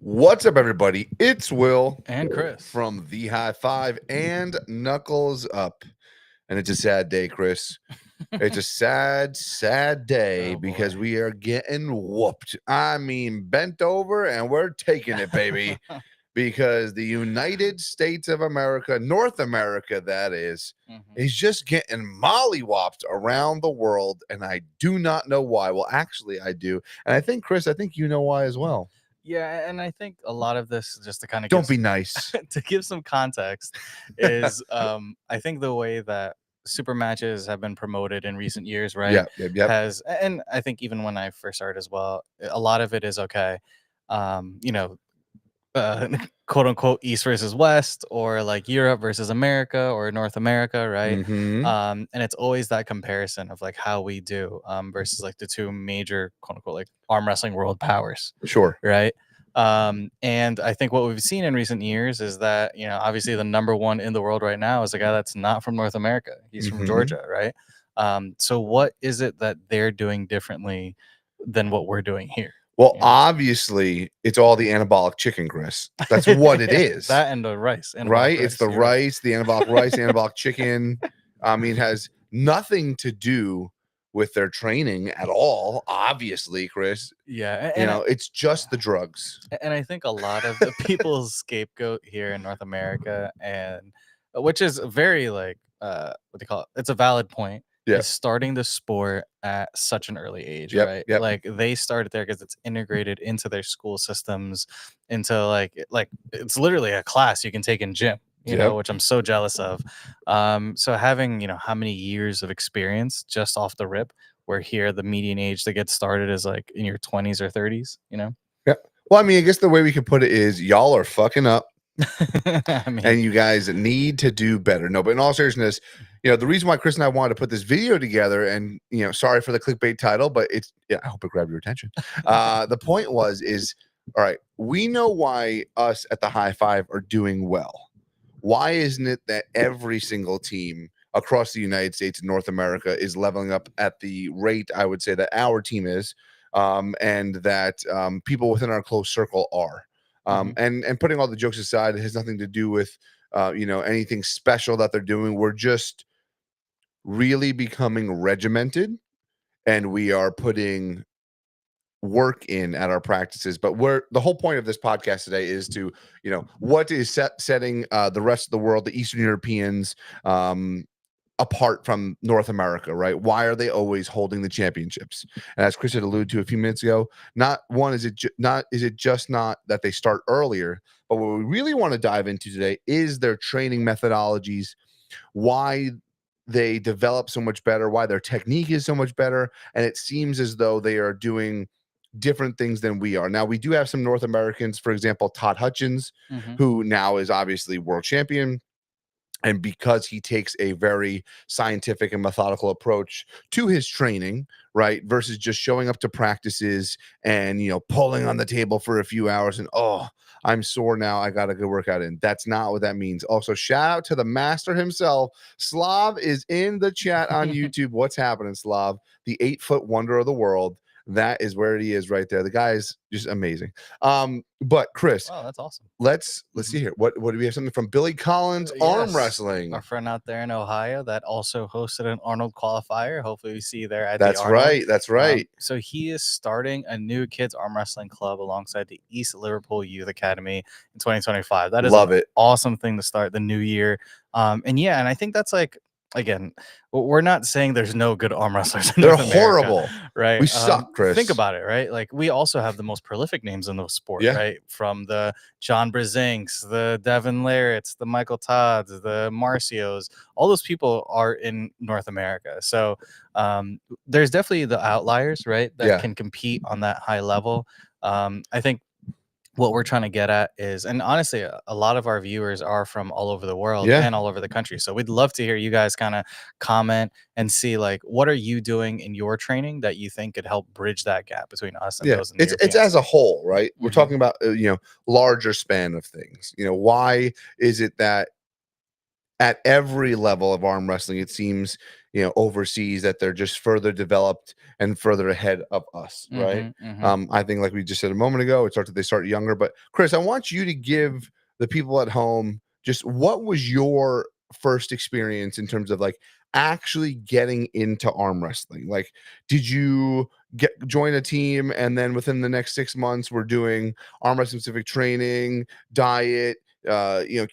What's up, everybody? It's Will And Chris. from The High Five and Knuckles Up. And it's a sad day, Chris. It's a sad day Oh because boy. we are getting whooped. I mean, bent over and we're taking it, baby. Because the United States of America, North America, that is just getting mollywopped around the world. And I do not know why. Well, actually, I do. And I think, Chris, I think you know why as well. Yeah, and I think a lot of this, just to kind of Don't be nice. to give some context, is I think the way that super matches have been promoted in recent years, right? Yep. Has, and I think even when I first started as well, a lot of it is okay. Um, you know, uh, quote unquote East versus West, or like Europe versus America, or North America, right? Mm-hmm. And it's always that comparison of like how we do versus like the two major quote unquote like arm wrestling world powers, Sure. right? And I think what we've seen in recent years is that, obviously the number one in the world right now is a guy that's not from North America. He's from Mm-hmm. Georgia, right? So what is it that they're doing differently than what we're doing here? Well, You know? obviously, it's all the anabolic chicken, Chris. That's what it is, That and the rice, right? anabolic It's rice. the You're right. rice, the anabolic rice, anabolic chicken. I mean, it has nothing to do with their training at all. Obviously, Chris, Yeah, it's just the drugs. and I think a lot of the people's scapegoat here in North America, and which is very like what they call it, it's a valid point, Yeah. is starting the sport at such an early age, Yep. right? Yep. Like they started there because it's integrated into their school systems, into like it's literally a class you can take in gym. Yep. Which I'm so jealous of. So having, how many years of experience just off the rip, where here the median age to get started is like in your 20s or 30s, Yep. Well, I mean, I guess the way we could put it is y'all are fucking up. I mean, And you guys need to do better. No, but in all seriousness, the reason why Chris and I wanted to put this video together, and sorry for the clickbait title, but I hope it grabbed your attention. The point is all right, we know why us at the High Five are doing well. Why isn't it that every single team across the United States and North America is leveling up at the rate I would say that our team is, and that people within our close circle are? And putting all the jokes aside, it has nothing to do with anything special that they're doing. We're just really becoming regimented, and we are putting work in at our practices. But the whole point of this podcast today is to what is setting the rest of the world, the Eastern Europeans, apart from North America, right? Why are they always holding the championships? And as Chris had alluded to a few minutes ago, not is it just not that they start earlier, but what we really want to dive into today is their training methodologies, why they develop so much better, why their technique is so much better, and it seems as though they are doing different things than we are. Now, we do have some North Americans, for example, Todd Hutchins, who now is obviously world champion. And because he takes a very scientific and methodical approach to his training, right, versus just showing up to practices and, pulling on the table for a few hours and, oh, I'm sore now, I got a good workout in. That's not what that means. Also, shout out to the master himself. Slav is in the chat on YouTube. What's happening, Slav? The 8-foot wonder of the world. That is where he is right there. The guy is just amazing. But Chris, wow, that's awesome. let's see here. What do we have? Something from Billy Collins Arm Wrestling, our friend out there in Ohio that also hosted an Arnold qualifier. Hopefully we see you there at That's the Arnold. right. That's right. So he is starting a new kids arm wrestling club alongside the East Liverpool Youth Academy in 2025. That is an awesome thing to start the new year. And I think that's like, again, we're not saying there's no good arm wrestlers in North America, horrible, right? We suck, Chris. Think about it, right? Like we also have the most prolific names in the sport, right? From the John Brzezinks, the Devin Larretts, the Michael Todds, the Marcios. All those people are in North America. So there's definitely the outliers, right, that can compete on that high level. I think what we're trying to get at is, and honestly, a lot of our viewers are from all over the world and all over the country. So we'd love to hear you guys kind of comment and see, like, what are you doing in your training that you think could help bridge that gap between us and those in the it's as a whole, right? We're talking about larger span of things. Why is it that at every level of arm wrestling, it seems, overseas, that they're just further developed and further ahead of us, right? Mm-hmm, mm-hmm. I think, like we just said a moment ago, they start younger. But Chris, I want you to give the people at home just what was your first experience in terms of like actually getting into arm wrestling? Like, did you join a team and then within the next 6 months we're doing arm wrestling specific training, diet,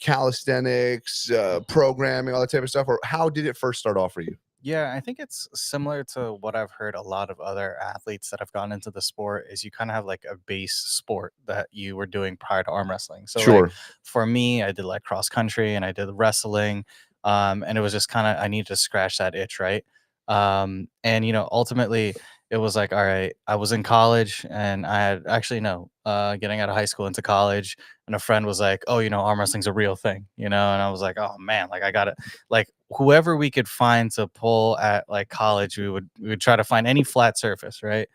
calisthenics, programming, all that type of stuff? Or how did it first start off for you? Yeah, I think it's similar to what I've heard a lot of other athletes that have gone into the sport is you kind of have like a base sport that you were doing prior to arm wrestling. So like Sure. for me, I did like cross country and I did wrestling. And it was just kind of I needed to scratch that itch, right? And ultimately it was like, all right, I was in college and I had actually no, getting out of high school into college, and a friend was like, oh, arm wrestling's a real thing, and I was like, oh man, like I got it, like whoever we could find to pull at like college, we would try to find any flat surface, right?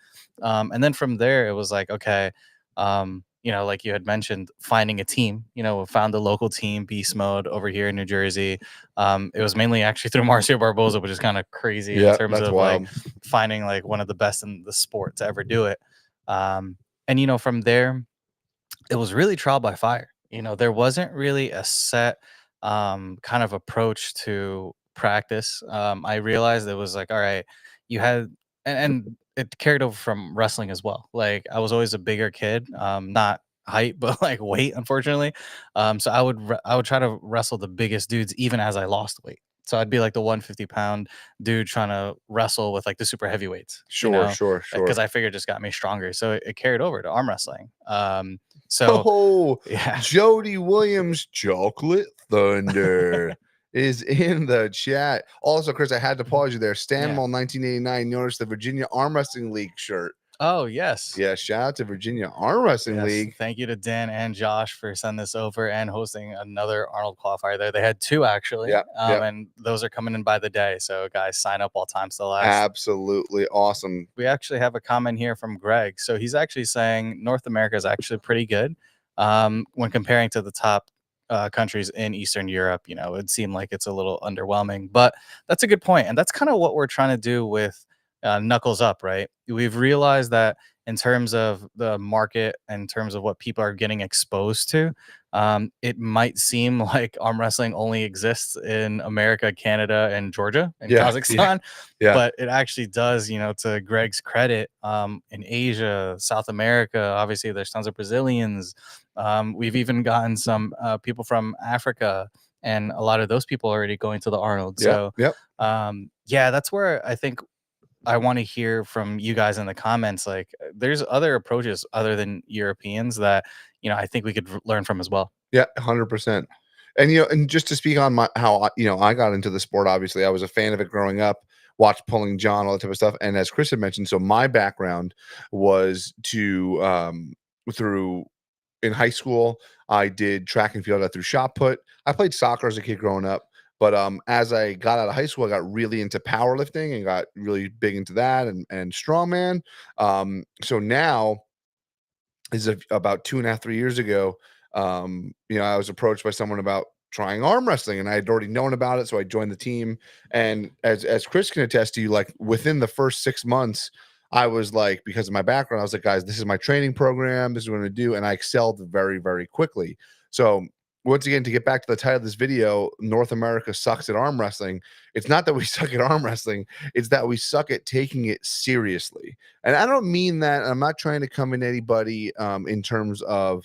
And then from there, it was like, okay, like you had mentioned, finding a team. We found the local team, Beast Mode, over here in New Jersey. It was mainly actually through Marcio Barboza, which is kind of crazy in Yeah, terms that's of like wild. finding like one of the best in the sport to ever do it. And from there, it was really trial by fire. There wasn't really a set kind of approach to practice. I realized it was like, all right, you had, and it carried over from wrestling as well. Like I was always a bigger kid, not height, but like weight, unfortunately. So I would try to wrestle the biggest dudes even as I lost weight. So I'd be like the 150-pound dude trying to wrestle with like the super heavyweights, Sure, sure, because sure. I figured it just got me stronger. So it carried over to arm wrestling. So Oh, yeah, Jody Williams, Chocolate Thunder, is in the chat. Also, Chris, I had to pause you there. yeah. Stanmall 1989 noticed the Virginia Arm Wrestling League shirt. Oh yes, Yeah, shout out to Virginia Arm Wrestling yes. League. Thank you to Dan and Josh for sending this over and hosting another Arnold qualifier there. They had two actually, Yep, yep. and those are coming in by the day. So guys, sign up while time still lasts. Absolutely awesome. We actually have a comment here from Greg. So he's actually saying North America is actually pretty good when comparing to the top countries in Eastern Europe. It would seem like it's a little underwhelming, but that's a good point, and that's kind of what we're trying to do with Knuckles Up, right? We've realized that in terms of the market, in terms of what people are getting exposed to, it might seem like arm wrestling only exists in America, Canada, and Georgia and Yeah, yeah, Kazakhstan, yeah, but it actually does, to Greg's credit, in Asia, South America, obviously there's tons of Brazilians. We've even gotten some people from Africa, and a lot of those people are already going to the Arnold. yep, So, yep. yeah, that's where I think I want to hear from you guys in the comments. Like, there's other approaches other than Europeans that, I think we could learn from as well. Yeah, 100%. And, and just to speak on how I got into the sport, obviously, I was a fan of it growing up, watched Pulling John, all that type of stuff. And as Chris had mentioned, so my background was through in high school, I did track and field. I threw shot put. I played soccer as a kid growing up. But as I got out of high school, I got really into powerlifting and got really big into that and strongman. So now about 2.5, 3 years ago. I was approached by someone about trying arm wrestling, and I had already known about it, so I joined the team. And as Chris can attest to, you, like within the first 6 months, I was like, because of my background, I was like, guys, this is my training program. This is what I'm going to do, and I excelled very, very quickly. So once again, to get back to the title of this video, North America sucks at arm wrestling. It's not that we suck at arm wrestling; it's that we suck at taking it seriously. And I don't mean that. I'm not trying to come in anybody in terms of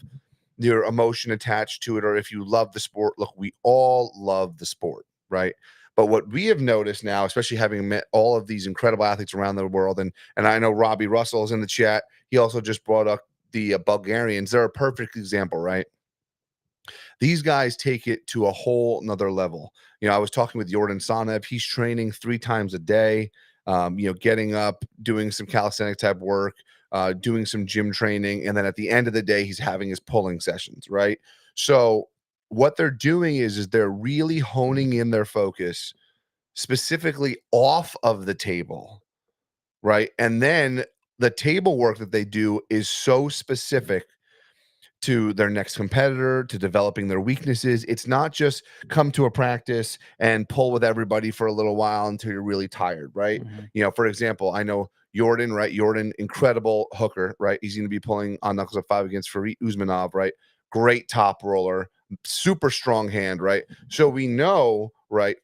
your emotion attached to it, or if you love the sport. Look, we all love the sport, right? But what we have noticed now, especially having met all of these incredible athletes around the world, and I know Robbie Russell is in the chat. He also just brought up the Bulgarians. They're a perfect example, right? These guys take it to a whole nother level. I was talking with Jordan Sanev. He's training 3 times a day, getting up, doing some calisthenic type work, doing some gym training. And then at the end of the day, he's having his pulling sessions, right? So what they're doing is they're really honing in their focus specifically off of the table, right? And then the table work that they do is so specific to their next competitor, to developing their weaknesses. It's not just come to a practice and pull with everybody for a little while until you're really tired, right? For example, I know Jordan, right? Jordan, incredible hooker, right? He's going to be pulling on knuckles of 5 against Farid Usmanov, right? Great top roller, super strong hand, right? So we know, right,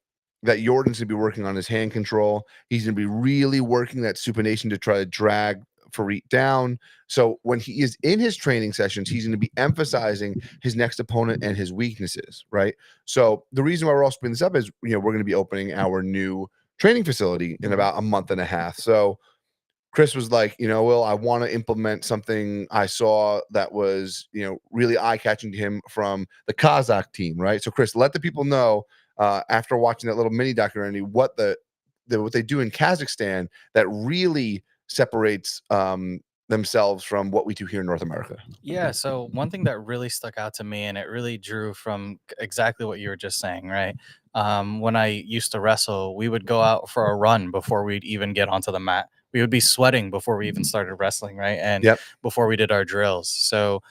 that Jordan's going to be working on his hand control. He's going to be really working that supination to try to drag Farid down. So when he is in his training sessions, he's going to be emphasizing his next opponent and his weaknesses, right? So the reason why we're also bringing this up is, we're going to be opening our new training facility in about a month and a half. So Chris was like, Will, I want to implement something I saw that was, really eye-catching to him from the Kazakh team, right? So Chris, let the people know, after watching that little mini documentary, what what they do in Kazakhstan that really separates themselves from what we do here in North America. Yeah, so one thing that really stuck out to me, and it really drew from exactly what you were just saying, right? When I used to wrestle, we would go out for a run before we'd even get onto the mat. We would be sweating before we even started wrestling, right? And Yep. before we did our drills. So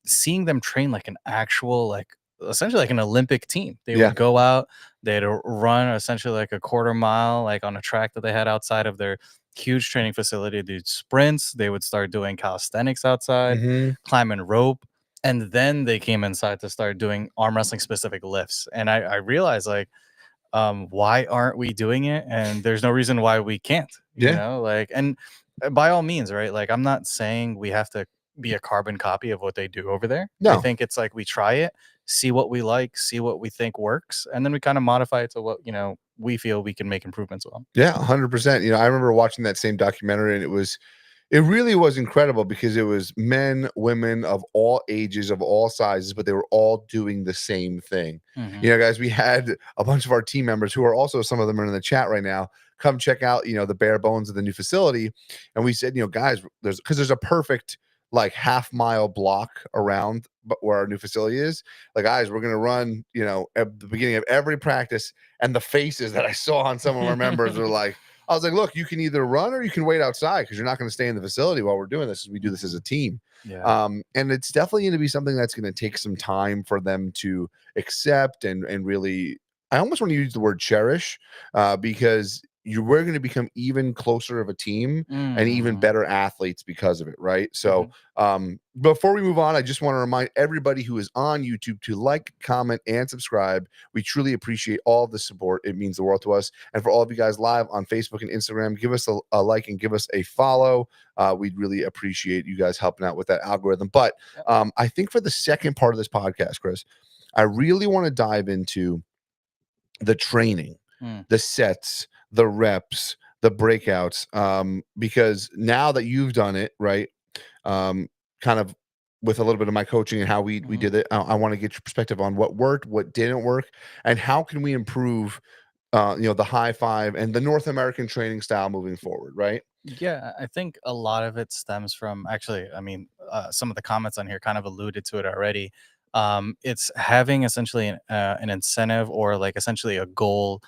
seeing them train like an actual, like essentially like an Olympic team, they Yeah. would go out, they'd run essentially like a quarter mile, like on a track that they had outside of their huge training facility. They did sprints. They would start doing calisthenics outside, climbing rope, and then they came inside to start doing arm wrestling specific lifts. And I realized, like, why aren't we doing it? And there's no reason why we can't. Like, and by all means, right? Like, I'm not saying we have to be a carbon copy of what they do over there. I No. think it's like we try it, see what we like, see what we think works, and then we kind of modify it to what we feel we can make improvements on. Yeah, 100%. I remember watching that same documentary, and it really was incredible because it was men, women of all ages, of all sizes, but they were all doing the same thing. Guys, we had a bunch of our team members who are also, some of them are in the chat right now, come check out, the bare bones of the new facility. And we said, guys, there's a perfect like half-mile block around where our new facility is. Like, guys, we're going to run, at the beginning of every practice. And the faces that I saw on some of our members were like, I was like, look, you can either run or you can wait outside because you're not going to stay in the facility while we're doing this. We do this as a team. Yeah. And it's definitely going to be something that's going to take some time for them to accept and really, I almost want to use the word cherish, because we're going to become even closer of a team and even better athletes because of it, right? So before we move on, I just want to remind everybody who is on YouTube to like, comment, and subscribe. We truly appreciate all the support. It means the world to us. And for all of you guys live on Facebook and Instagram, give us a like and give us a follow. We'd really appreciate you guys helping out with that algorithm. But I think for the second part of this podcast, Chris, I really want to dive into the training, the sets, the reps, the breakouts, because now that you've done it, right, kind of with a little bit of my coaching and how we did it, I want to get your perspective on what worked, what didn't work, and how can we improve, the high five and the North American training style moving forward, right? Yeah, I think a lot of it stems from, actually, I mean, some of the comments on here kind of alluded to it already. It's having essentially an incentive, or like essentially a goal,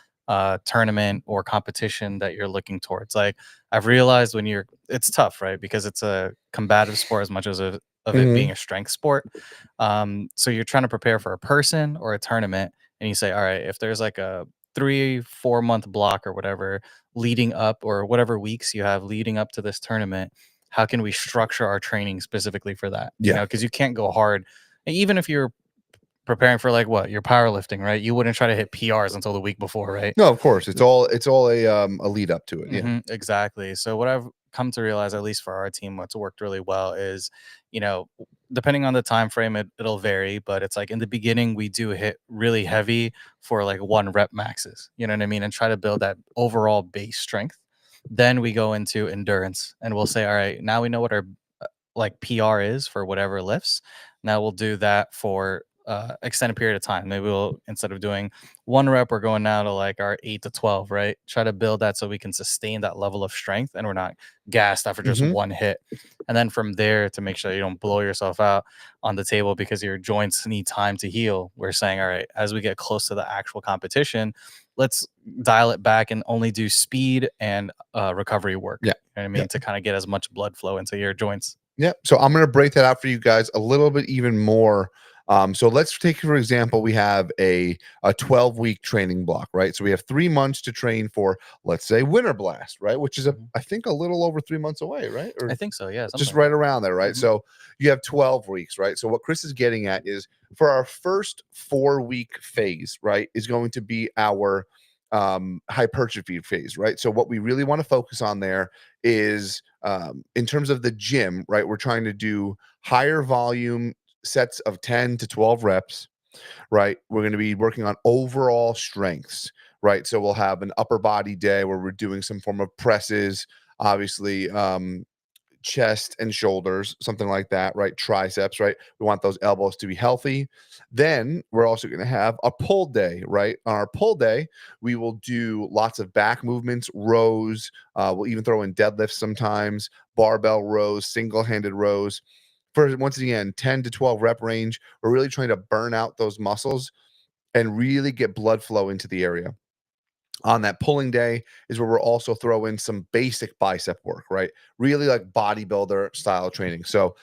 tournament or competition that you're looking towards. Like, I've realized it's tough, right? Because it's a combative sport as much as of it being a strength sport. So you're trying to prepare for a person or a tournament, and you say, all right, if there's like a 3-4 month block or whatever leading up, or whatever weeks you have leading up to this tournament, how can we structure our training specifically for that? Yeah. Because you can't go hard. Even if you're preparing for, like, what, you're powerlifting, right? You wouldn't try to hit PRs until the week before, right? No, of course. It's all a lead up to it. Yeah. Exactly. So what I've come to realize, at least for our team, what's worked really well is, depending on the time frame, it'll vary, but it's like in the beginning we do hit really heavy for like 1 rep maxes, you know what I mean, and try to build that overall base strength. Then we go into endurance, and we'll say, all right, now we know what our like PR is for whatever lifts. Now we'll do that for extended period of time. Maybe we'll, instead of doing 1 rep, we're going now to like our 8 to 12, right? Try to build that so we can sustain that level of strength and we're not gassed after just one hit. And then from there, to make sure you don't blow yourself out on the table because your joints need time to heal, we're saying, all right, as we get close to the actual competition, let's dial it back and only do speed and recovery work. Yeah. You know what I mean? To kind of get as much blood flow into your joints. Yeah. So I'm going to break that out for you guys a little bit even more. So let's take, for example, we have a 12-week training block, right? So we have 3 months to train for, let's say, Winter Blast, right? Which is, I think, a little over 3 months away, right? Or I think so. Yeah. just Something. right around there, right? Mhm. So you have 12 weeks, right? So what Chris is getting at is for our first 4-week phase, right, is going to be our hypertrophy phase, right? So what we really want to focus on there is in terms of the gym, right? We're trying to do higher volume sets of 10 to 12 reps, right? We're going to be working on overall strengths, right? So we'll have an upper body day where we're doing some form of presses, obviously, chest and shoulders, something like that, right? Triceps, right? We want those elbows to be healthy. Then we're also going to have a pull day, right? On our pull day, we will do lots of back movements, rows. We'll even throw in deadlifts sometimes, barbell rows, single handed rows. For once again, 10 to 12 rep range. We're really trying to burn out those muscles and really get blood flow into the area. On that pulling day is where we'll also throw in some basic bicep work, right? Really like bodybuilder style training. So,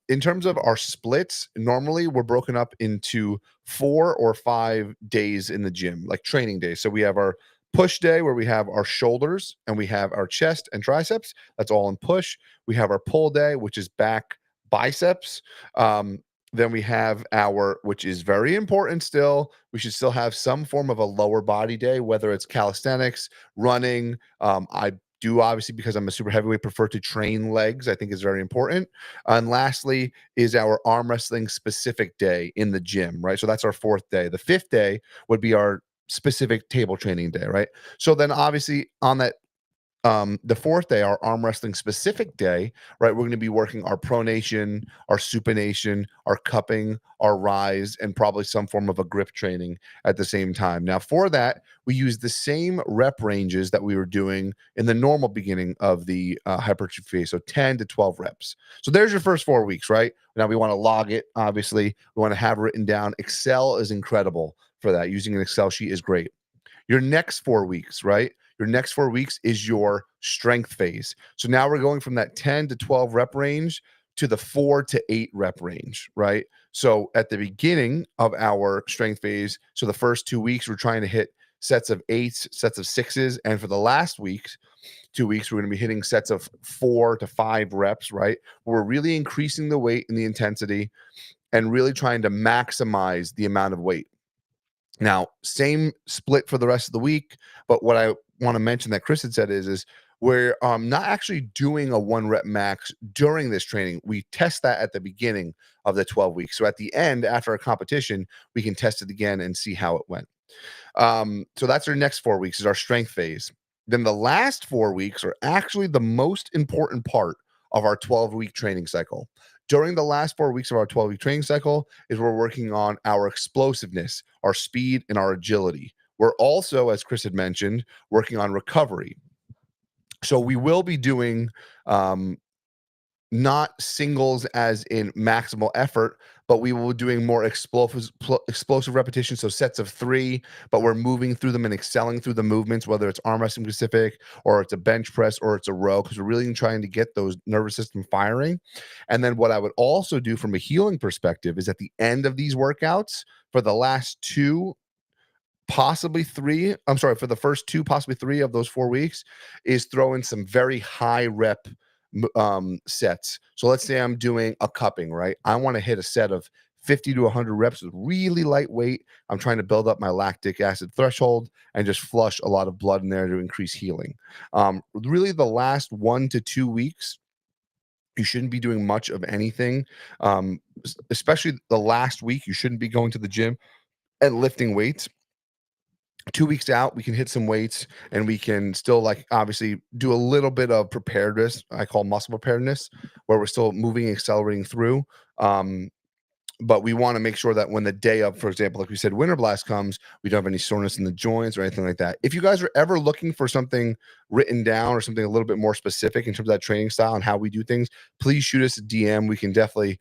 in terms of our splits, normally we're broken up into 4 or 5 days in the gym, like training days. So we have our push day where we have our shoulders and we have our chest and triceps. That's all in push. We have our pull day, which is back biceps. Then we have our, which is very important still, we should still have some form of a lower body day, whether it's calisthenics, running. I do obviously, because I'm a super heavyweight, prefer to train legs. I think is very important. And lastly is our arm wrestling specific day in the gym, right? So that's our 4th day. The 5th day would be our specific table training day, right? So then obviously on that the 4th day, our arm wrestling specific day, right? We're going to be working our pronation, our supination, our cupping, our rise, and probably some form of a grip training at the same time. Now, for that, we use the same rep ranges that we were doing in the normal beginning of the hypertrophy phase, so 10 to 12 reps. So there's your first 4 weeks, right? Now we want to log it. Obviously, we want to have it written down. Excel is incredible for that. Using an Excel sheet is great. Your next 4 weeks, right? Your next 4 weeks is your strength phase. So now we're going from that 10 to 12 rep range to the 4 to 8 rep range, right? So at the beginning of our strength phase, so the first 2 weeks, we're trying to hit sets of 8s, sets of 6s. And for the last weeks, 2 weeks, we're going to be hitting sets of 4 to 5 reps, right? We're really increasing the weight and the intensity and really trying to maximize the amount of weight. Now, same split for the rest of the week, but what I want to mention that Chris had said is we're not actually doing a 1 rep max during this training. We test that at the beginning of the 12 weeks. So at the end, after a competition, we can test it again and see how it went. So that's our next 4 weeks is our strength phase. Then the last 4 weeks are actually the most important part of our 12-week training cycle. During the last 4 weeks of our 12-week training cycle is we're working on our explosiveness, our speed, and our agility. We're also, as Chris had mentioned, working on recovery. So we will be doing not singles as in maximal effort, but we will be doing more explosive repetitions. So sets of 3, but we're moving through them and excelling through the movements, whether it's arm wrestling specific or it's a bench press or it's a row, because we're really trying to get those nervous system firing. And then what I would also do from a healing perspective is at the end of these workouts for the last 2, possibly 3, I'm sorry, for the first 2, possibly 3 of those 4 weeks is throw in some very high rep sets. So let's say I'm doing a cupping, right? I want to hit a set of 50 to 100 reps with really lightweight. I'm trying to build up my lactic acid threshold and just flush a lot of blood in there to increase healing. Really, the last 1 to 2 weeks, you shouldn't be doing much of anything. Especially the last week, you shouldn't be going to the gym and lifting weights. 2 weeks out, we can hit some weights and we can still, like, obviously do a little bit of preparedness. I call muscle preparedness, where we're still moving, accelerating through. But we want to make sure that when the day of, for example, like we said, Winter Blast comes, we don't have any soreness in the joints or anything like that. If you guys are ever looking for something written down or something a little bit more specific in terms of that training style and how we do things, please shoot us a DM. We can definitely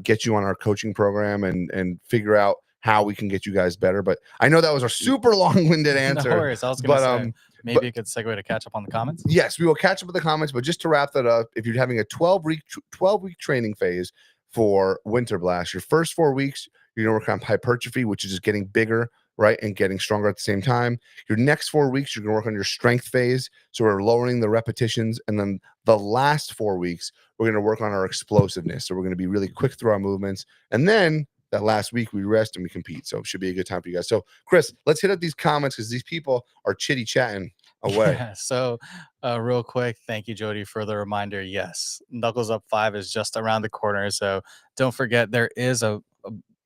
get you on our coaching program and figure out how we can get you guys better. But I know that was a super long-winded answer. No worries. I was gonna But say. maybe a good segue to catch up on the comments. Yes, we will catch up with the comments, but just to wrap that up, if you're having a 12-week training phase for Winter Blast, your first 4 weeks, you're going to work on hypertrophy, which is just getting bigger, right, and getting stronger at the same time. Your next 4 weeks, you're going to work on your strength phase, so we're lowering the repetitions, and then the last 4 weeks, we're going to work on our explosiveness, so we're going to be really quick through our movements, and then that last week we rest and we compete. So it should be a good time for you guys. So Chris, let's hit up these comments because these people are chitty chatting away. Yeah, so real quick, thank you, Jody, for the reminder. Yes, Knuckles Up 5 is just around the corner. So don't forget there is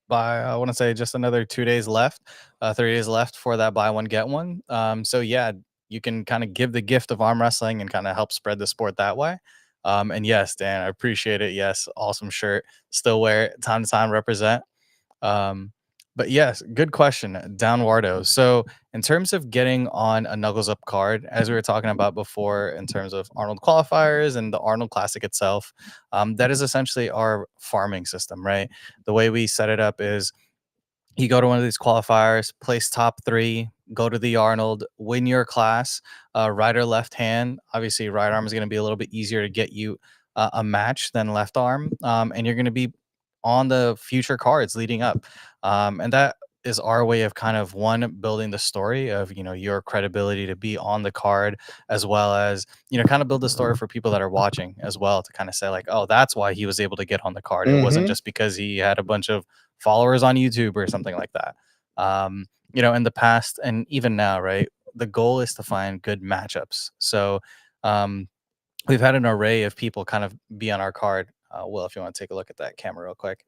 by I want to say just another 2 days left, 3 days left for that buy one get one. So yeah, you can kind of give the gift of arm wrestling and kind of help spread the sport that way. And yes, Dan, I appreciate it. Yes, awesome shirt. Still wear it time to time, represent. But yes, good question, Downwardo. So in terms of getting on a Knuckles Up card, as we were talking about before, in terms of Arnold qualifiers and the Arnold Classic itself, that is essentially our farming system, right? The way we set it up is you go to one of these qualifiers, place top 3, go to the Arnold, win your class, right or left hand. Obviously, right arm is going to be a little bit easier to get you a match than left arm, and you're going to be on the future cards leading up, and that is our way of kind of building the story of your credibility to be on the card, as well as kind of build the story for people that are watching as well, to kind of say like, oh, that's why he was able to get on the card. It wasn't just because he had a bunch of followers on YouTube or something like that. In the past and even now, right? The goal is to find good matchups. So we've had an array of people kind of be on our card. Will, if you want to take a look at that camera real quick.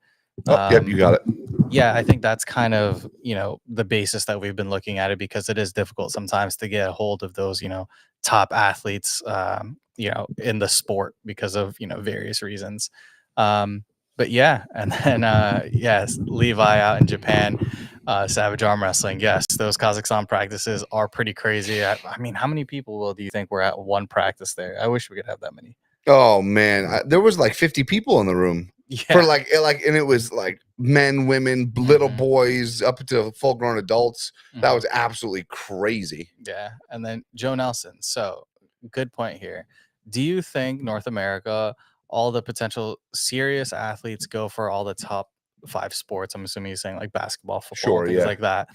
Yep, you got it. Yeah, I think that's kind of, the basis that we've been looking at it, because it is difficult sometimes to get a hold of those, top athletes, in the sport because of, various reasons. But yeah, and then, yes, Levi out in Japan, Savage Arm Wrestling. Yes, those Kazakhstan practices are pretty crazy. I mean, how many people do you think were at one practice there? I wish we could have that many. Oh man, there was like 50 people in the room. Yeah. For and it was like men, women, little boys, up to full-grown adults. That was absolutely crazy. Yeah, and then Joe Nelson. So good point here. Do you think North America, all the potential serious athletes go for all the top 5 sports? I'm assuming you're saying like basketball, football, things like that.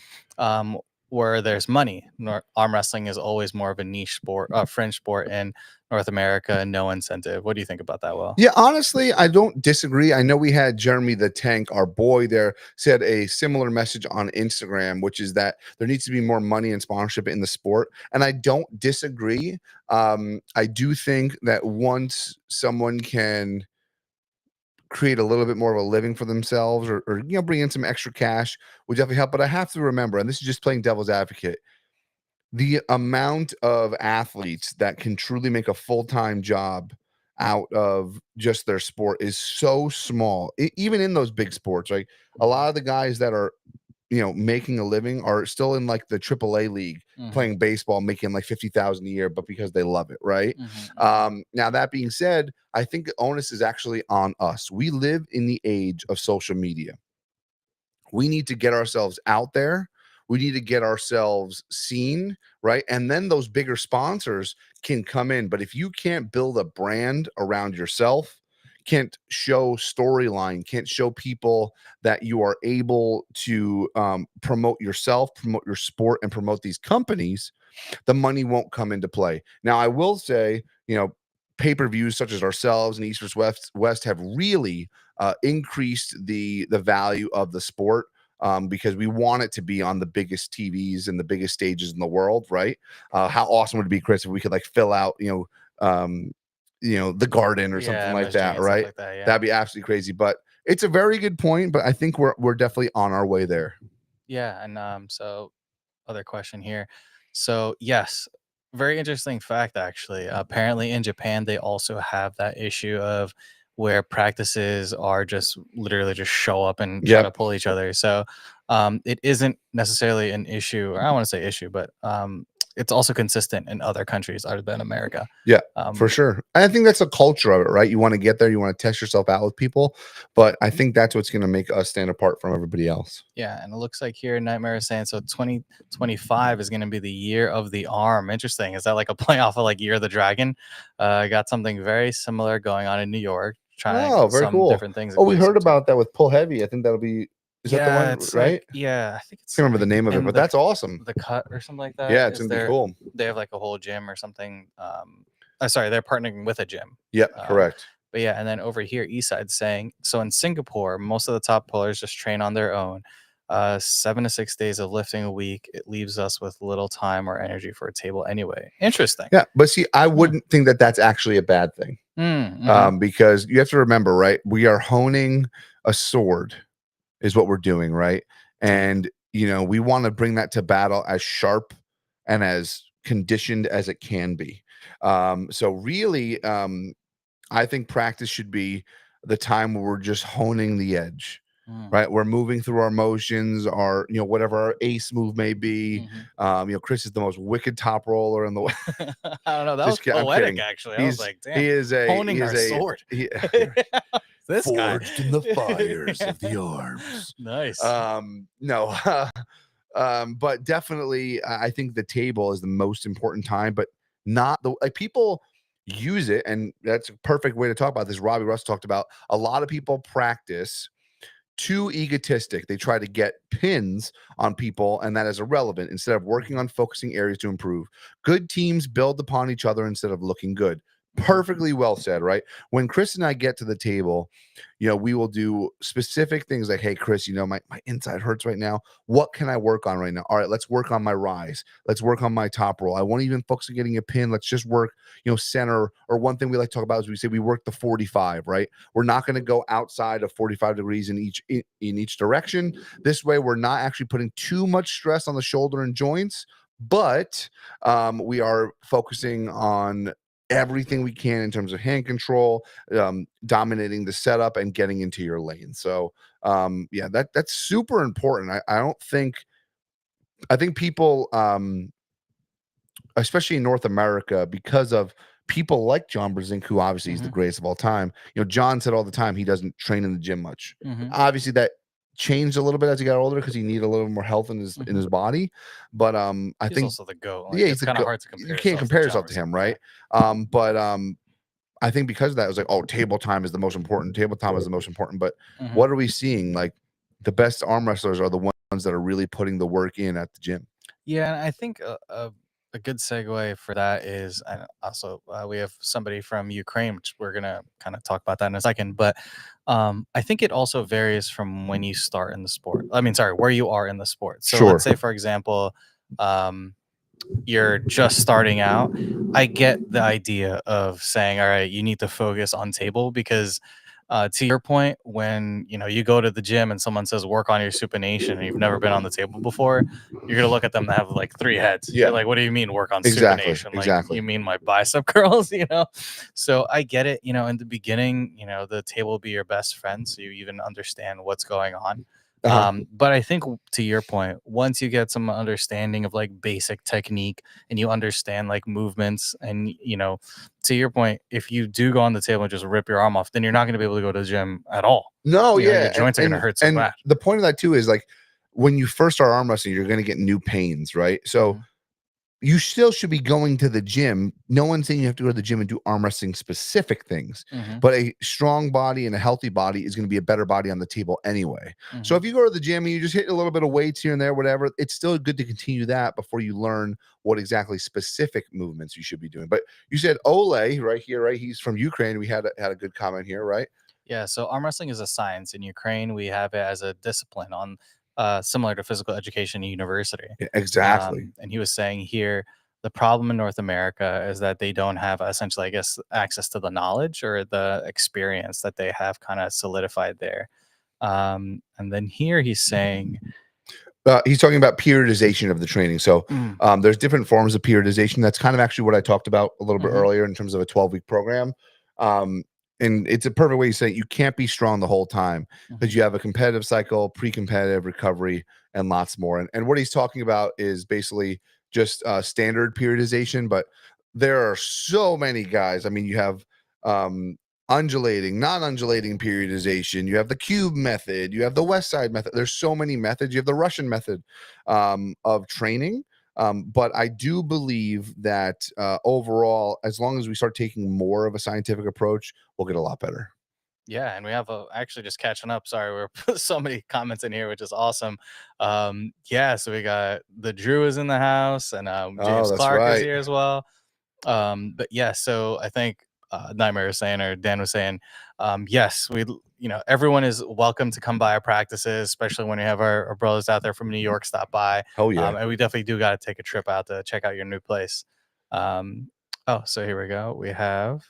Where there's money. Arm wrestling is always more of a niche sport, fringe sport in North America, no incentive. What do you think about that, Will? Yeah, honestly, I don't disagree. I know we had Jeremy the Tank, our boy there, said a similar message on Instagram, which is that there needs to be more money and sponsorship in the sport. And I don't disagree. I do think that once someone can create a little bit more of a living for themselves, or bring in some extra cash, would definitely help. But I have to remember, and this is just playing devil's advocate, the amount of athletes that can truly make a full-time job out of just their sport is so small. Even in those big sports, like a lot of the guys that are making a living are still in like the AAA league playing baseball, making like 50,000 a year, but because they love it, right? Now that being said, I think the onus is actually on us. We live in the age of social media. We need to get ourselves out there. We need to get ourselves seen, right? And then those bigger sponsors can come in. But if you can't build a brand around yourself, can't show storyline, can't show people that you are able to promote yourself, promote your sport, and promote these companies, the money won't come into play. Now, I will say, pay-per-views such as ourselves and East vs. West have really increased the value of the sport, because we want it to be on the biggest TVs and the biggest stages in the world, right? How awesome would it be, Chris, if we could like fill out, the Garden or something like that, right? Like that, yeah. That'd be absolutely crazy. But it's a very good point. But I think we're definitely on our way there. Yeah, and so other question here. So yes, very interesting fact actually. Apparently in Japan they also have that issue of where practices are just literally just show up and try to pull each other. So it isn't necessarily an issue, or I don't want to say issue, but it's also consistent in other countries other than America. Yeah, for sure. I think that's a culture of it, right? You want to get there, you want to test yourself out with people, but I think that's what's going to make us stand apart from everybody else. Yeah, and it looks like here Nightmare is saying so 2025 is going to be the year of the arm. Interesting. Is that like a play off of like Year of the Dragon? I got something very similar going on in New York, trying Oh, very some cool. different things. Oh, we heard including some about that with Pull Heavy. I think that'll be, is that the yeah, one, it's right? like yeah, I think it's Can't remember the like name of it, in but the that's awesome. the cut or something like that. Yeah, it's is gonna be there cool. they have like a whole gym or something. Sorry, they're partnering with a gym. Yeah, correct. But yeah, and then over here, Eastside's saying so in Singapore, most of the top pullers just train on their own. 7 to 6 days of lifting a week. It leaves us with little time or energy for a table anyway. Interesting. Yeah, but see, I wouldn't think that that's actually a bad thing. Because you have to remember, right? We are honing a sword, is what we're doing, right? And you know, we want to bring that to battle as sharp and as conditioned as it can be. So really, I think practice should be the time where we're just honing the edge. Right, we're moving through our motions, our whatever our ace move may be. Chris is the most wicked top roller in the way. I don't know. That was poetic, actually. I was like, damn. He is a honing our sword. This forged guy in the fires of the arms. Nice. No, but definitely, I think the table is the most important time, but not the like people use it, and that's a perfect way to talk about this. Robbie Russ talked about a lot of people practice too egotistic. They try to get pins on people, and that is irrelevant instead of working on focusing areas to improve. Good teams build upon each other instead of looking good. Perfectly well said, right? When Chris and I get to the table, we will do specific things like, hey, Chris, my inside hurts right now. What can I work on right now? All right, let's work on my rise. Let's work on my top roll. I won't even focus on getting a pin. Let's just work, center. Or one thing we like to talk about is we say we work the 45, right? We're not going to go outside of 45 degrees in each direction. This way, we're not actually putting too much stress on the shoulder and joints, but we are focusing on everything we can in terms of hand control, dominating the setup and getting into your lane. So that's super important. I think people, especially in North America, because of people like John Brzenk, who obviously is the greatest of all time. John said all the time he doesn't train in the gym much. Obviously that changed a little bit as he got older because he needed a little more health in his body. But I he's think also the GOAT. Like, yeah, it's kind of hard to compare. You can't compare yourself to him, right? But I think because of that, it was like, oh, table time is the most important. Table time is the most important. But what are we seeing? Like the best arm wrestlers are the ones that are really putting the work in at the gym. Yeah, and I think a good segue for that is, and also we have somebody from Ukraine, which we're gonna kind of talk about that in a second. But I think it also varies from when you start in the sport. I mean, sorry, where you are in the sport. So let's say, for example, you're just starting out. I get the idea of saying, all right, you need to focus on table because to your point, when you go to the gym and someone says work on your supination and you've never been on the table before, you're gonna look at them that have like 3 heads. Yeah. You're like, what do you mean work on Exactly. supination? Like, you mean my bicep curls? So I get it. In the beginning, the table will be your best friend, so you even understand what's going on. But I think to your point, once you get some understanding of like basic technique and you understand like movements and to your point, if you do go on the table and just rip your arm off, then you're not going to be able to go to the gym at all. No, your joints are going to hurt so bad. The point of that too is like when you first start arm wrestling, you're going to get new pains, right? So you still should be going to the gym. No one's saying you have to go to the gym and do arm wrestling specific things, but a strong body and a healthy body is going to be a better body on the table anyway. So if you go to the gym and you just hit a little bit of weights here and there, whatever, it's still good to continue that before you learn what exactly specific movements you should be doing. But you said Ole right here, right? He's from Ukraine. We had a good comment here, right? Yeah. So arm wrestling is a science. In Ukraine, we have it as a discipline on similar to physical education university. Yeah, exactly. And he was saying here, the problem in North America is that they don't have essentially, I guess, access to the knowledge or the experience that they have kind of solidified there. And then here he's saying, he's talking about periodization of the training. So there's different forms of periodization. That's kind of actually what I talked about a little bit earlier in terms of a 12-week program. And it's a perfect way to say you can't be strong the whole time because you have a competitive cycle, pre-competitive recovery, and lots more. And what he's talking about is basically just standard periodization, but there are so many guys. I mean, you have undulating, non-undulating periodization. You have the cube method. You have the West Side method. There's so many methods. You have the Russian method of training. But I do believe that overall, as long as we start taking more of a scientific approach, we'll get a lot better. Yeah, and we have actually just catching up. Sorry, we're so many comments in here, which is awesome. Yeah, so we got the Drew is in the house, and James Oh, that's Clark is right. here as well. But yeah, so I think Nightmare was saying, or Dan was saying, yes, everyone is welcome to come by our practices, especially when we have our brothers out there from New York stop by. Hell yeah. And we definitely do got to take a trip out to check out your new place. Oh, so here we go. We have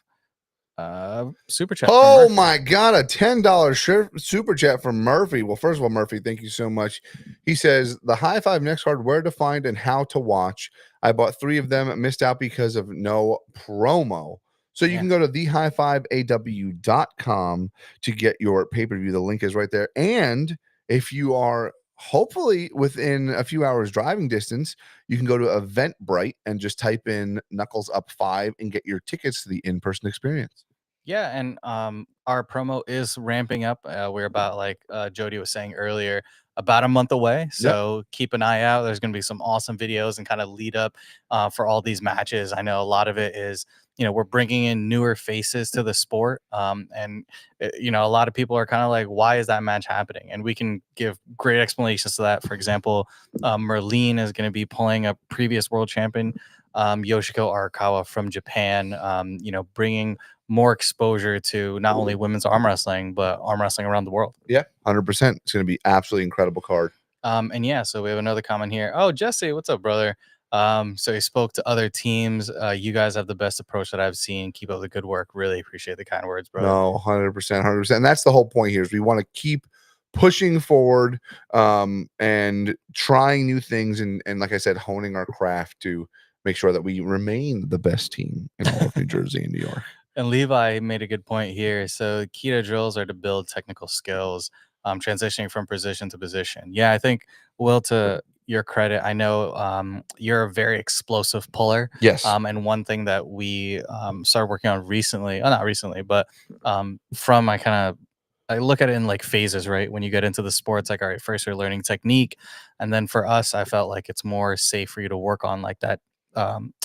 super chat from Oh Murphy. my God, a $10 super chat from Murphy. Well, first of all, Murphy, thank you so much. He says, the High Five Next card, where to find and how to watch. I bought 3 of them, missed out because of no promo. So you Yeah. can go to thehighfiveaw.com to get your pay-per-view. The link is right there. And if you are hopefully within a few hours driving distance, you can go to Eventbrite and just type in Knuckles Up 5 and get your tickets to the in-person experience. Yeah, and our promo is ramping up. We're about, like Jody was saying earlier, about a month away. So keep an eye out. There's going to be some awesome videos and kind of lead up for all these matches. I know a lot of it is, we're bringing in newer faces to the sport. And, a lot of people are kind of like, why is that match happening? And we can give great explanations to that. For example, Merlene is going to be pulling a previous world champion, Yoshiko Arakawa from Japan, bringing more exposure to not only women's arm wrestling, but arm wrestling around the world. Yeah, 100%. It's going to be absolutely incredible card. And yeah, so we have another comment here. Oh, Jesse, what's up, brother? So he spoke to other teams. You guys have the best approach that I've seen. Keep up the good work. Really appreciate the kind words, brother. No, 100%, 100%. And that's the whole point here is we want to keep pushing forward and trying new things. And like I said, honing our craft to make sure that we remain the best team in all of New Jersey and New York. And Levi made a good point here. So keto drills are to build technical skills, transitioning from position to position. Yeah, I think, Will, to your credit, I know you're a very explosive puller. Yes. And one thing that we started working on recently, not recently, but from I look at it in like phases, right? When you get into the sports, like, all right, first you're learning technique. And then for us, I felt like it's more safe for you to work on like that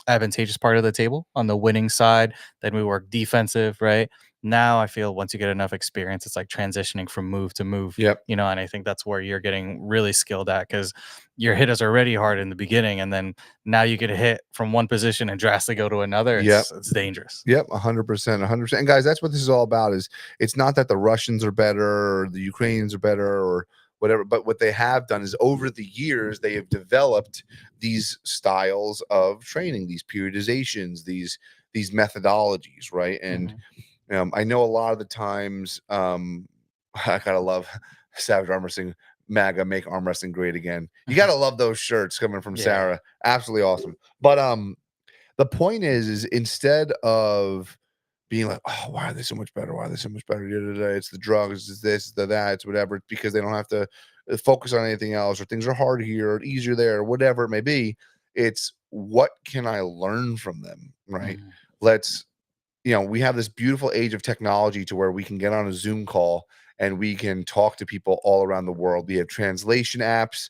advantageous part of the table on the winning side. Then we work defensive, right? Now I feel once you get enough experience, it's like transitioning from move to move. Yep. And I think that's where you're getting really skilled at, because your hit is already hard in the beginning, and then now you get a hit from one position and drastically go to another. It's dangerous. Yep, 100%, 100%. And guys, that's what this is all about. Is it's not that the Russians are better or the Ukrainians are better or whatever, but what they have done is over the years they have developed these styles of training, these periodizations, these methodologies, right? And I know a lot of the times I gotta love Savage Arm Wrestling, MAGA, make arm wrestling great again. You gotta love those shirts coming from Sarah. Absolutely awesome. But the point is instead of being like, oh, why are they so much better? Why are they so much better? It's the drugs, it's this, it's that, it's whatever. It's because they don't have to focus on anything else, or things are hard here or easier there, or whatever it may be. It's what can I learn from them, right? Let's, we have this beautiful age of technology to where we can get on a Zoom call and we can talk to people all around the world. We have translation apps.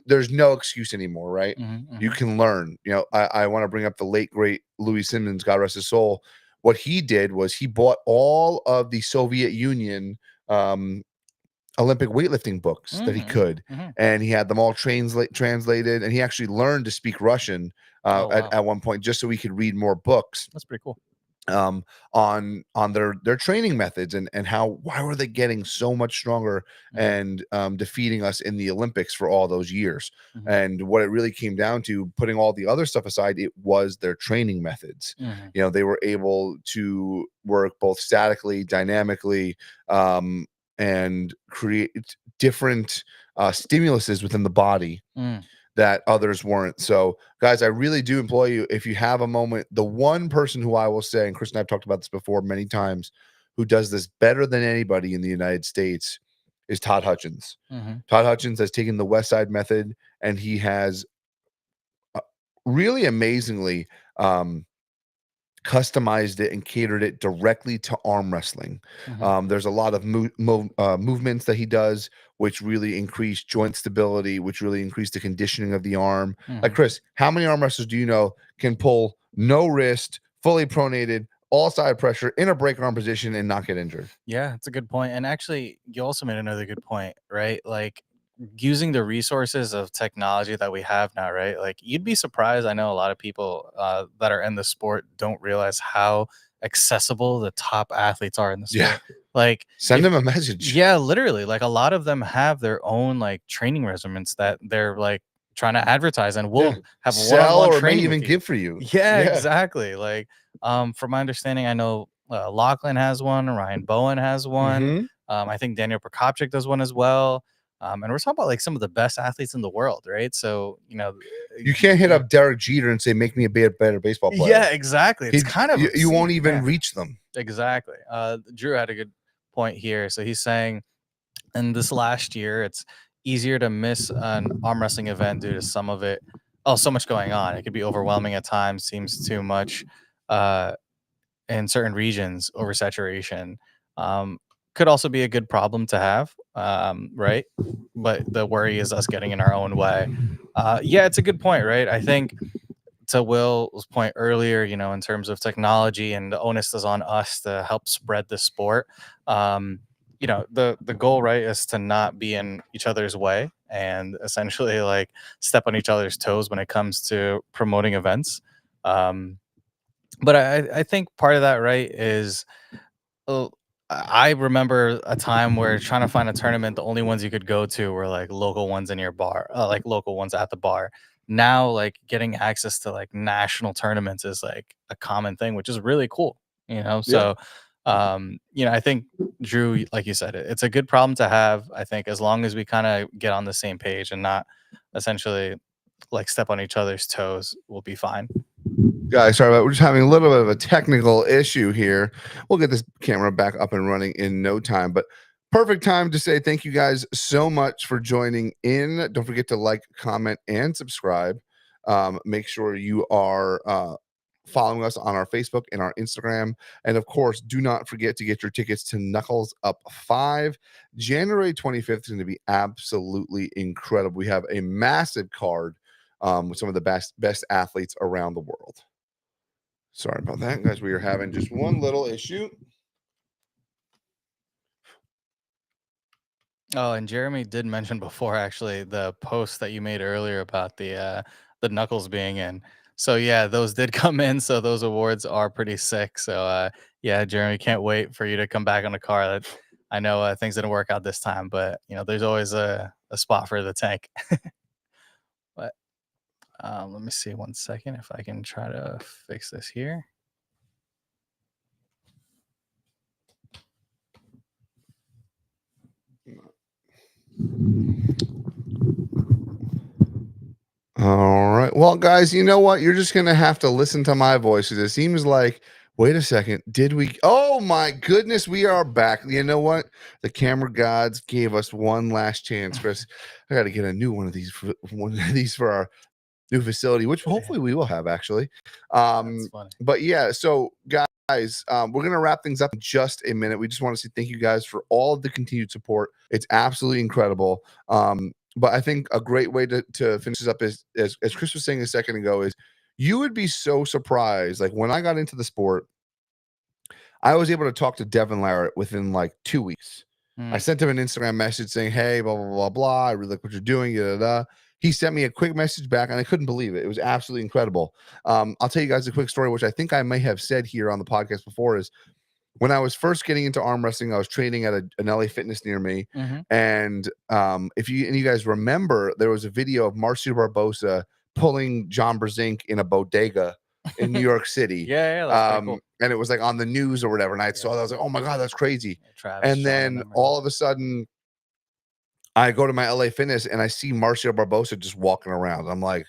There's no excuse anymore, right? You can learn. I want to bring up the late, great Louis Simmons, God rest his soul. What he did was he bought all of the Soviet Union Olympic weightlifting books that he could, and he had them all translated, and he actually learned to speak Russian at one point just so he could read more books. That's pretty cool. On their training methods and why were they getting so much stronger and defeating us in the Olympics for all those years. And what it really came down to, putting all the other stuff aside, it was their training methods. They were able to work both statically, dynamically, and create different stimuluses within the body that others weren't. So guys, I really do implore you, if you have a moment, the one person who I will say, and Chris and I've talked about this before many times, who does this better than anybody in the United States is Todd Hutchins. Todd Hutchins has taken the West Side method and he has really amazingly customized it and catered it directly to arm wrestling. There's a lot of movements that he does, which really increase joint stability, which really increase the conditioning of the arm. Like, Chris, how many arm wrestlers do you know can pull no wrist, fully pronated, all side pressure in a break arm position and not get injured? Yeah, it's a good point. And actually, you also made another good point, right? Like using the resources of technology that we have now, right? Like you'd be surprised. I know a lot of people that are in the sport don't realize how accessible the top athletes are in the Yeah. sport. Like, Send them a message. yeah, literally, like a lot of them have their own like training regimens that they're like trying to advertise and will have Sell one-on-one or may training even with you. give for you. Yeah, exactly. Like, from my understanding, I know Lachlan has one, Ryan Bowen has one. I think Daniel Prokopchik does one as well. And we're talking about like some of the best athletes in the world, right? So, You can't hit up Derek Jeter and say, make me a better baseball player. yeah, exactly. It's kind of you won't obscene. even Yeah, reach them. exactly. Drew had a good point here. So he's saying in this last year, it's easier to miss an arm wrestling event due to some of it. Oh, so much going on. It could be overwhelming at times, seems too much in certain regions, oversaturation. Could also be a good problem to have, right? But the worry is us getting in our own way. Yeah, it's a good point, right? I think to Will's point earlier, in terms of technology and the onus is on us to help spread the sport. The goal, right, is to not be in each other's way and essentially like step on each other's toes when it comes to promoting events. But I think part of that, right, is well, I remember a time where trying to find a tournament, the only ones you could go to were like local ones in your bar, like local ones at the bar. Now, like getting access to like national tournaments is like a common thing, which is really cool, So, I think Drew, like you said, it's a good problem to have. I think as long as we kind of get on the same page and not essentially like step on each other's toes, we'll be fine. Guys, sorry about, we're just having a little bit of a technical issue here. We'll get this camera back up and running in no time, but perfect time to say thank you guys so much for joining in. Don't forget to like, comment, and subscribe. Make sure you are following us on our Facebook and our Instagram. And of course, do not forget to get your tickets to Knuckles Up 5. January 25th is going to be absolutely incredible. We have a massive card with some of the best athletes around the world. Sorry about that, guys. We are having just one little issue. Oh, and Jeremy did mention before actually the post that you made earlier about the Knuckles being in. So yeah, those did come in. So those awards are pretty sick. So yeah, Jeremy, can't wait for you to come back on the car. That I know things didn't work out this time, but there's always a spot for the tank. But let me see 1 second if I can try to fix this here. All right. Well, guys, you know what? You're just going to have to listen to my voice because it seems like, wait a second, did we? Oh, my goodness, we are back. You know what? The camera gods gave us one last chance, Chris. I got to get a new one of these for our new facility, which hopefully we will have actually. That's funny. But yeah, so guys, we're gonna wrap things up in just a minute. We just want to say thank you guys for all of the continued support. It's absolutely incredible. But I think a great way to finish this up is, as Chris was saying a second ago, is you would be so surprised. Like when I got into the sport, I was able to talk to Devin Larrett within like 2 weeks. I sent him an Instagram message saying, hey, blah, blah, blah, blah. I really like what you're doing. Da, da, da. He sent me a quick message back, and I couldn't believe it. It was absolutely incredible. I'll tell you guys a quick story, which I think I may have said here on the podcast before, is when I was first getting into arm wrestling, I was training at an LA Fitness near me. And if you guys remember, there was a video of Marcio Barbosa pulling John Brzenk in a bodega in New York City. Yeah, that's pretty cool. And it was like on the news or whatever. And I saw that, I was like, oh my God, that's crazy. And then all of a sudden, I go to my LA Fitness and I see Marcio Barbosa just walking around. I'm like,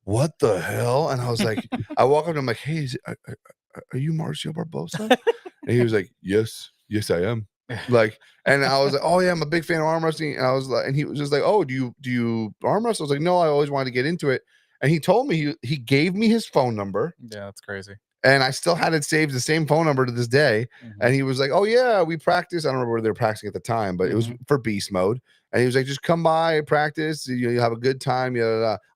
what the hell? And I was like, I walk up and I'm like, hey, are you Marcio Barbosa? And he was like, yes, I am. Like, and I was like, oh yeah, I'm a big fan of arm wrestling. And I was like, and he was just like, oh, do you arm wrestle? I was like, no, I always wanted to get into it. and he told me he gave me his phone number. Yeah, that's crazy. And I still had it saved, the same phone number to this day. And he was like, "Oh yeah, we practice." I don't remember where they were practicing at the time, but it was for beast mode. And he was like, "Just come by, practice. You have a good time."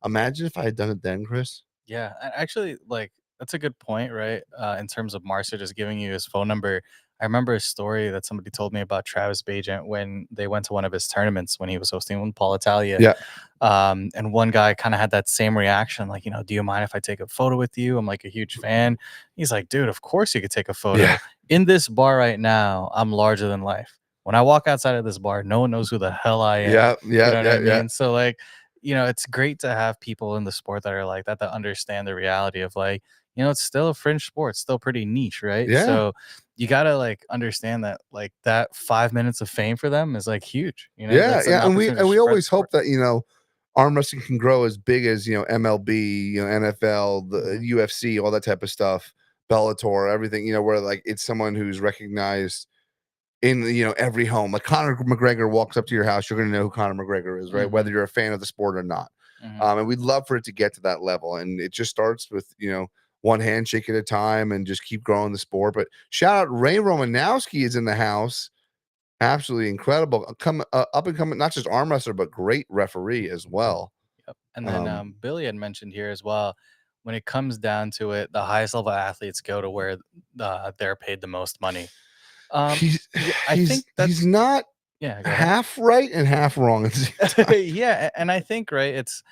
Imagine if I had done it then, Chris. Yeah, actually, like that's a good point, right? In terms of Marcia just giving you his phone number, I remember a story that somebody told me about Travis Bajent when they went to one of his tournaments when he was hosting with Paul Italia. Yeah. And one guy kind of had that same reaction, like, do you mind if I take a photo with you? I'm like a huge fan. He's like, dude, of course you could take a photo. Yeah. In this bar right now, I'm larger than life. When I walk outside of this bar, no one knows who the hell I am. Yeah. You know what I mean? So like, it's great to have people in the sport that are like that understand the reality of like, it's still a fringe sport, it's still pretty niche, right? Yeah. So you gotta like understand that like that 5 minutes of fame for them is like huge. Yeah. And we always hope that arm wrestling can grow as big as MLB, NFL, the UFC, all that type of stuff, Bellator, everything. Where like it's someone who's recognized in every home. Like Conor McGregor walks up to your house, you're gonna know who Conor McGregor is, right? Whether you're a fan of the sport or not. And we'd love for it to get to that level. And it just starts with one handshake at a time and just keep growing the sport. But shout out Ray Romanowski is in the house. Absolutely incredible. Up and coming, not just arm wrestler, but great referee as well. Yep. And then Billy had mentioned here as well, when it comes down to it, the highest level athletes go to where they're paid the most money. I think he's not half right and half wrong. Yeah, and I think it's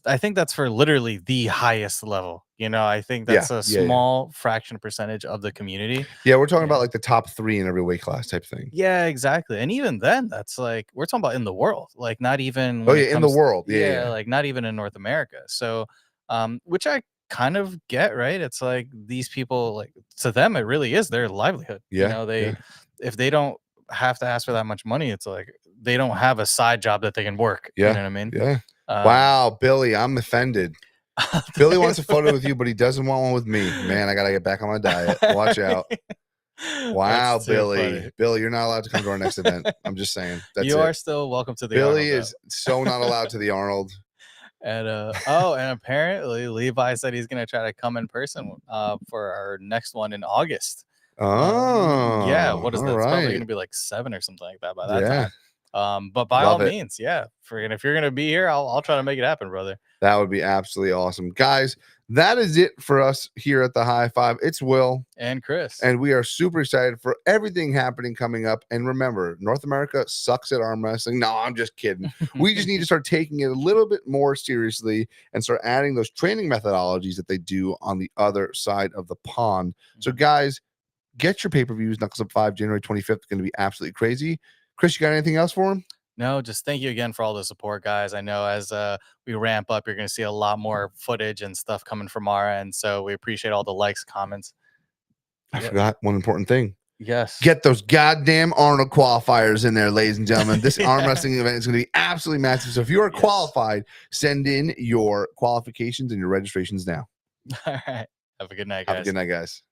I think that's for literally the highest level. I think that's a small fraction percentage of the community. Yeah, we're talking about like the top 3 in every weight class type thing. Yeah, exactly. And even then, that's like we're talking about in the world, like not even in the world. Like not even in North America. So which I kind of get, right? It's like these people, like to them it really is their livelihood. If they don't have to ask for that much money, it's like they don't have a side job that they can work. You know what I mean? Yeah. Wow, Billy, I'm offended. Billy wants a photo with you, but he doesn't want one with me. Man, I gotta get back on my diet. Watch out. Wow, Billy. Billy, you're not allowed to come to our next event. I'm just saying. You are still welcome to the Billy Arnold, is so not allowed to the Arnold. And and apparently Levi said he's gonna try to come in person for our next one in August. Yeah, what is that? It's probably gonna be like 7 or something like that by that time. But by all means, if you're gonna be here, I'll try to make it happen, brother. That would be absolutely awesome. Guys, that is it for us here at the High Five. It's Will and Chris, and we are super excited for everything happening coming up. And remember, North America sucks at arm wrestling. No, I'm just kidding. We just need to start taking it a little bit more seriously and start adding those training methodologies that they do on the other side of the pond. So guys, get your pay-per-views. Knuckles Up 5 January 25th is going to be absolutely crazy. Chris, you got anything else for him? No, just thank you again for all the support, guys. I know as we ramp up, you're going to see a lot more footage and stuff coming from our end. So we appreciate all the likes, comments. I forgot one important thing. Yes. Get those goddamn Arnold qualifiers in there, ladies and gentlemen. This arm wrestling event is going to be absolutely massive. So if you are qualified, send in your qualifications and your registrations now. All right. Have a good night, guys. Have a good night, guys.